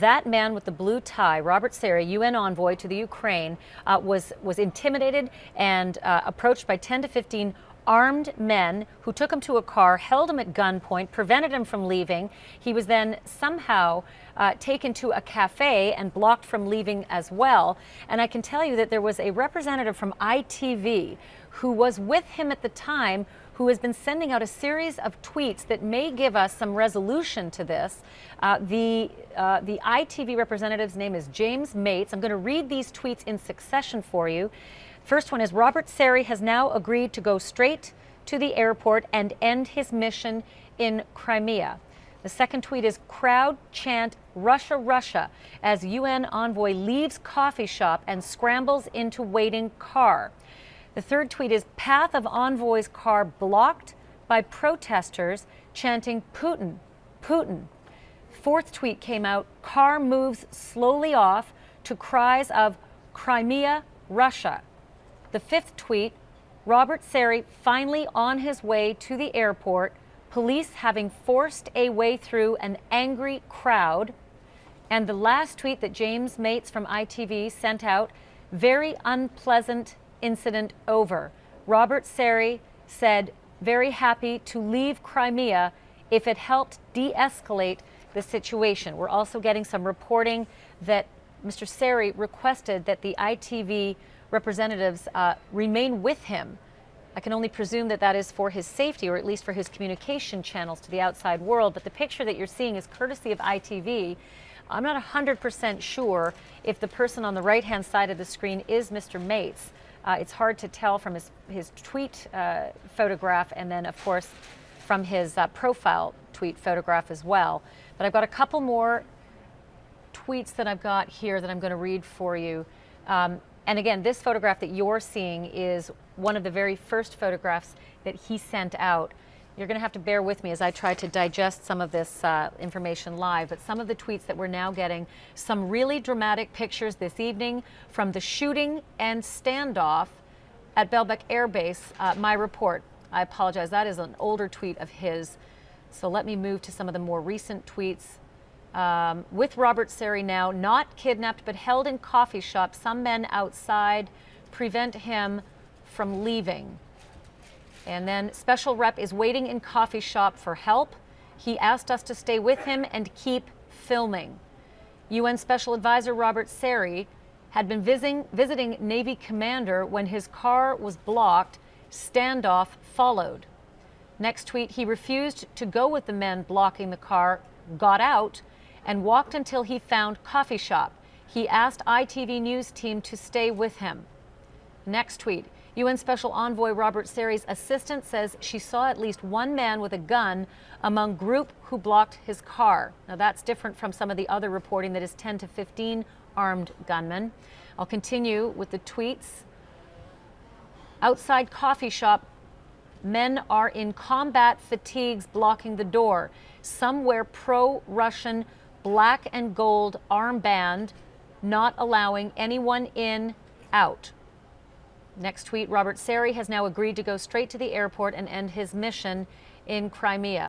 That man with the blue tie, Robert Seri, UN envoy to the Ukraine, was intimidated and approached by 10 to 15 armed men who took him to a car, held him at gunpoint, prevented him from leaving. He was then somehow taken to a cafe and blocked from leaving as well. And I can tell you that there was a representative from ITV who was with him at the time, who has been sending out a series of tweets that may give us some resolution to this. The ITV representative's name is James Mates. I'm going to read these tweets in succession for you. First one is, Robert Seri has now agreed to go straight to the airport and end his mission in Crimea. The second tweet is, crowd chant Russia, Russia as UN envoy leaves coffee shop and scrambles into waiting car. The third tweet is, path of envoy's car blocked by protesters chanting Putin, Putin. Fourth tweet came out, car moves slowly off to cries of Crimea, Russia. The fifth tweet, Robert Seri finally on his way to the airport, police having forced a way through an angry crowd. And the last tweet that James Mates from ITV sent out, very unpleasant incident over. Robert Seri said, very happy to leave Crimea if it helped de-escalate the situation. We're also getting some reporting that Mr. Seri requested that the ITV representatives remain with him. I can only presume that that is for his safety, or at least for his communication channels to the outside world. But the picture that you're seeing is courtesy of ITV. I'm not 100% sure if the person on the right-hand side of the screen is Mr. Mates. It's hard to tell from his tweet photograph, and then, of course, from his profile tweet photograph as well. But I've got a couple more tweets that I've got here that I'm going to read for you. And again, this photograph that you're seeing is one of the very first photographs that he sent out. You're going to have to bear with me as I try to digest some of this information live, but some of the tweets that we're now getting, some really dramatic pictures this evening from the shooting and standoff at Belbek Air Base. My report, I apologize, that is an older tweet of his. So let me move to some of the more recent tweets. With Robert Seri now, not kidnapped, but held in coffee shop. Some men outside prevent him from leaving. And then special rep is waiting in coffee shop for help. He asked us to stay with him and keep filming. UN Special Advisor Robert Seri had been visiting Navy commander when his car was blocked. Standoff followed. Next tweet, he refused to go with the men blocking the car, got out, and walked until he found coffee shop. He asked ITV News team to stay with him. Next tweet, UN Special Envoy Robert Seri's assistant says she saw at least one man with a gun among group who blocked his car. Now that's different from some of the other reporting that is 10 to 15 armed gunmen. I'll continue with the tweets. Outside coffee shop, men are in combat fatigues blocking the door. Some wear pro-Russian black and gold armband, not allowing anyone in, out. Next tweet, Robert Seri has now agreed to go straight to the airport and end his mission in Crimea.